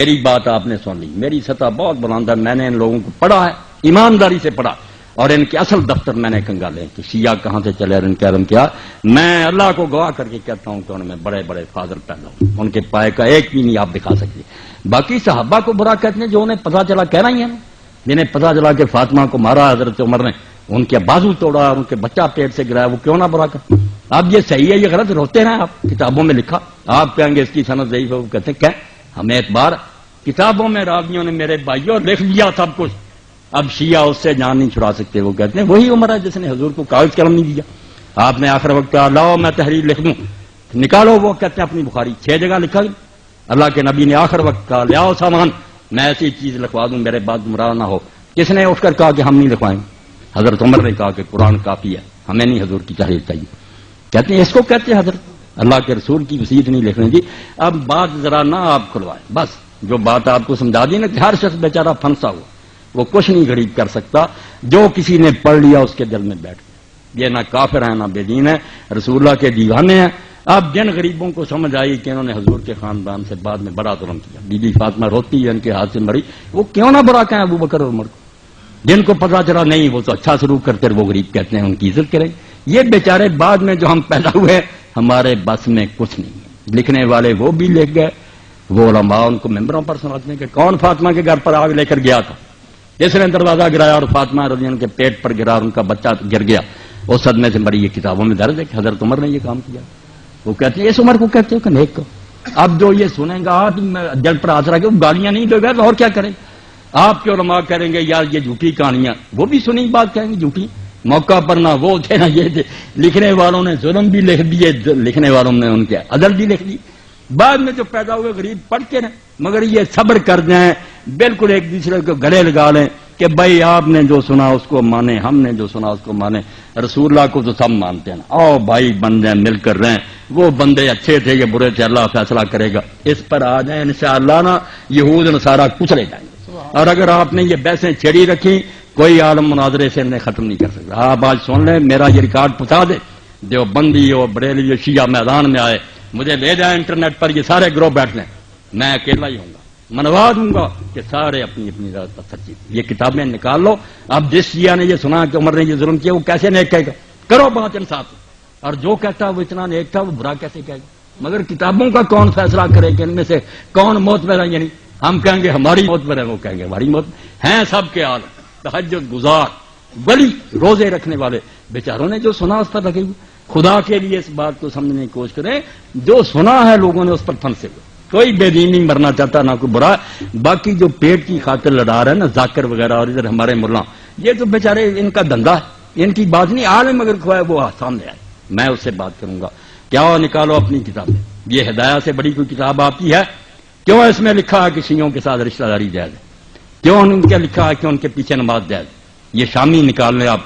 میری بات آپ نے سن لی، میری سطح بہت بلند ہے، میں نے ان لوگوں کو پڑھا ہے، ایمانداری سے پڑھا، اور ان کے اصل دفتر میں نے کنگالے کہ شیعہ کہاں سے چلے اور ان کے علم کیا. میں اللہ کو گواہ کر کے کہتا ہوں کہ ان میں بڑے بڑے فاضل پیدا ہوں، ان کے پائے کا ایک بھی نہیں آپ دکھا سکتے. باقی صحابہ کو برا کہتے ہیں جو انہیں پتہ چلا کہہ رہی ہیں، جنہیں پتہ چلا کہ فاطمہ کو مارا حضرت عمر نے، ان کے بازو توڑا اور ان کے بچہ پیٹ سے گرایا، وہ کیوں نہ برا کرتے؟ اب یہ صحیح ہے یہ غلط روتے ہیں، آپ کتابوں میں لکھا، آپ کہیں گے اس کی سند ضعیف ہے، وہ کہتے ہیں کہ ہمیں اعتبار کتابوں میں راویوں نے میرے بھائیوں لکھ لیا سب کچھ، اب شیعہ اس سے جان نہیں چھڑا سکتے. وہ کہتے ہیں وہی عمر ہے جس نے حضور کو کاغذ قلم نہیں دیا. آپ نے آخر وقت کہا لاؤ میں تحریر لکھ دوں، نکالو. وہ کہتے ہیں اپنی بخاری 6 جگہ لکھا. اللہ کے نبی نے آخر وقت کہا لیاؤ سامان، میں ایسی چیز لکھوا دوں میرے بعد گمراہ نہ ہو. کس نے اٹھ کر کہا کہ ہم نہیں لکھوائیں؟ حضرت عمر نے کہا کہ قرآن کافی ہے، ہمیں نہیں حضور کی تحریر چاہیے. کہتے ہیں اس کو کہتے ہیں حضرت اللہ کے رسول کی وصیت نہیں لکھنے دی. اب بات ذرا نہ آپ کھلوائیں، بس جو بات آپ کو سمجھا دی نا کہ ہر شخص بیچارہ پھنسا ہوا، وہ کچھ نہیں غریب کر سکتا. جو کسی نے پڑھ لیا اس کے دل میں بیٹھ گیا. یہ نہ کافر ہیں نہ بے دین ہے، رسول اللہ کے دیوانے ہیں. اب جن غریبوں کو سمجھ آئی کہ انہوں نے حضور کے خاندان سے بعد میں بڑا ظلم کیا، بی بی فاطمہ روتی ہے ان کے ہاتھ سے مری، وہ کیوں نہ برا کہیں ابو بکر اور عمر کو؟ جن کو پتا چلا نہیں وہ تو اچھا سلوک کرتے، وہ غریب کہتے ہیں ان کی عزت کریں. یہ بیچارے بعد میں جو ہم پیدا ہوئے ہمارے بس میں کچھ نہیں ہے. لکھنے والے وہ بھی لکھ گئے، وہ علماء ان کو ممبروں پر سناتے ہیں کہ کون فاطمہ کے گھر پر آگ لے کر گیا تھا، جس نے دروازہ گرایا اور فاطمہ رضی اللہ کے پیٹ پر گرا اور ان کا بچہ گر گیا، اس صدمے سے مری. یہ کتابوں میں درج ہے کہ حضرت عمر نے یہ کام کیا. وہ کہتے ہیں اس عمر کو کہتے ہو کہ نیک کو. اب جو یہ سنیں گا دل پر ہاتھ رکھ کے گالیاں نہیں دے گا تو اور کیا کریں؟ آپ کے علماء کریں گے یار یہ جھوٹی کہانیاں، وہ بھی سنی بات کہیں گے جھوٹی، موقع پر نہ وہ تھے نہ یہ تھے. لکھنے والوں نے ظلم بھی لکھ دیے، لکھنے والوں نے ان کے عدل بھی لکھ دی. بعد میں جو پیدا ہوئے غریب پڑھ کے نا، مگر یہ صبر کر جائیں، بالکل ایک دوسرے کو گلے لگا لیں کہ بھائی آپ نے جو سنا اس کو مانے، ہم نے جو سنا اس کو مانے. رسول اللہ کو تو سب مانتے ہیں، آؤ بھائی بن جائیں، مل کر رہیں. وہ بندے اچھے تھے یہ برے تھے، اللہ فیصلہ کرے گا. اس پر آ جائیں انشاءاللہ نا یہود نصارہ کچلے جائیں گے. اور اگر آپ نے یہ بحثیں چھیڑی رکھی کوئی عالم مناظرے سے انہیں ختم نہیں کر سکتا. آپ آج سن لیں، میرا یہ ریکارڈ پہنچا دے، جو بندی ہو بریلوی شیعہ میدان میں آئے مجھے لے جائیں انٹرنیٹ پر، یہ سارے گروہ بیٹھ لیں، میں اکیلا ہی ہوں گا، منوا دوں گا کہ سارے اپنی اپنی ذات پر سچی. یہ کتابیں نکال لو. اب جس شیعہ نے یہ سنا کہ عمر نے یہ ظلم کیا وہ کیسے نیک کہے گا؟ کرو بات انصاف. اور جو کہتا وہ اتنا نیک تھا وہ برا کیسے کہے گا؟ مگر کتابوں کا کون فیصلہ کرے کہ ان میں سے کون معتبر ہے؟ یعنی ہم کہیں گے ہماری معتبر ہے، وہ کہیں گے ہماری معتبر ہیں. سب کے حال تہجد گزار ولی روزے رکھنے والے بیچاروں نے جو سنا اس پر لگے ہوئے. خدا کے لیے اس بات کو سمجھنے کی کوشش کریں، جو سنا ہے لوگوں نے اس پر پھنسے ہوئے. کوئی بے دین نہیں مرنا چاہتا نہ کوئی برا. باقی جو پیٹ کی خاطر لڑا رہے ہیں نا ذاکر وغیرہ اور ادھر ہمارے ملا، یہ تو بیچارے ان کا دھندا ہے، ان کی بات نہیں. عالم اگر کھوائے وہ سامنے آئے، میں اس سے بات کروں گا. کیا نکالو اپنی کتابیں. یہ ہدایت سے بڑی کوئی کتاب آپ کی ہے؟ کیوں اس میں لکھا ہے کہ شیعوں کے ساتھ رشتہ داری جائز ہے؟ کیوں ان کے لکھا ہے کہ ان کے پیچھے نماز جائز؟ یہ شامی نکال لیں آپ.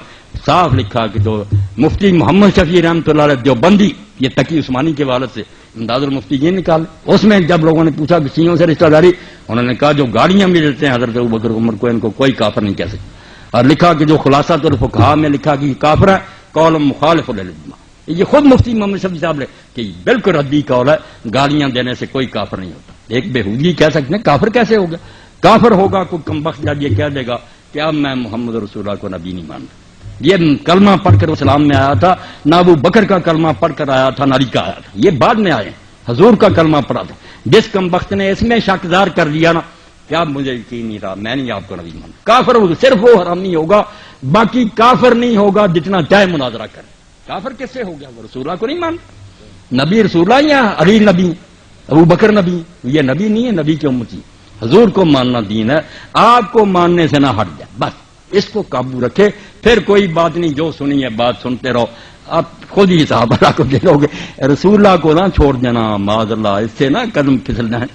صاف لکھا کہ جو مفتی محمد شفیع رحمۃ اللہ علیہ دیوبندی، یہ تقی عثمانی کے والد سے امداد المفتی یہ نکال. اس میں جب لوگوں نے پوچھا کہ شیعوں سے رشتہ داری، انہوں نے کہا جو گاڑیاں بھی دیتے ہیں حضرت ابوبکر عمر کو ان کو کوئی کافر نہیں کہہ سکتا. اور لکھا کہ جو خلاصہ الفقہاء میں لکھا کہ یہ کافر ہے، قول مخالف للاجماع. یہ خود مفتی محمد شفیع صاحب نے کہ بالکل ردی قول ہے، گالیاں دینے سے کوئی کافر نہیں ہوتا. ایک بےہودگی کہہ سکتے ہیں کافر کیسے ہوگا؟ کافر ہوگا کوئی کمبخت جب یہ کہہ دے گا کہ اب میں محمد رسول اللہ کو نبی نہیں مانتا. یہ کلمہ پڑھ کر اسلام میں آیا تھا، نہ ابو بکر کا کلمہ پڑھ کر آیا تھا، نہ علی کا آیا تھا. یہ بعد میں آئے، حضور کا کلمہ پڑھا تھا. جس کمبخت نے اس میں شکدار کر دیا نا کہ اب مجھے یقین نہیں رہا، میں نہیں آپ کو نبی مانتا. کافر ہوگا، صرف وہ حرام نہیں ہوگا، باقی کافر نہیں ہوگا جتنا چاہے مناظرہ کرے. کافر کس سے ہو گیا؟ وہ رسول اللہ کو نہیں مانتا. نبی رسول اللہ یا علی نبی، ابو بکر نبی، یہ نبی نہیں ہے، نبی کی امتی. حضور کو ماننا دین ہے، آپ کو ماننے سے نہ ہٹ جائے، بس اس کو قابو رکھے. پھر کوئی بات نہیں، جو سنی ہے بات سنتے رہو. آپ خود ہی صحابہ اللہ کو دے لو گے. رسول اللہ کو نہ چھوڑ دینا، معاذ اللہ، اس سے نہ قدم پھسل جائیں.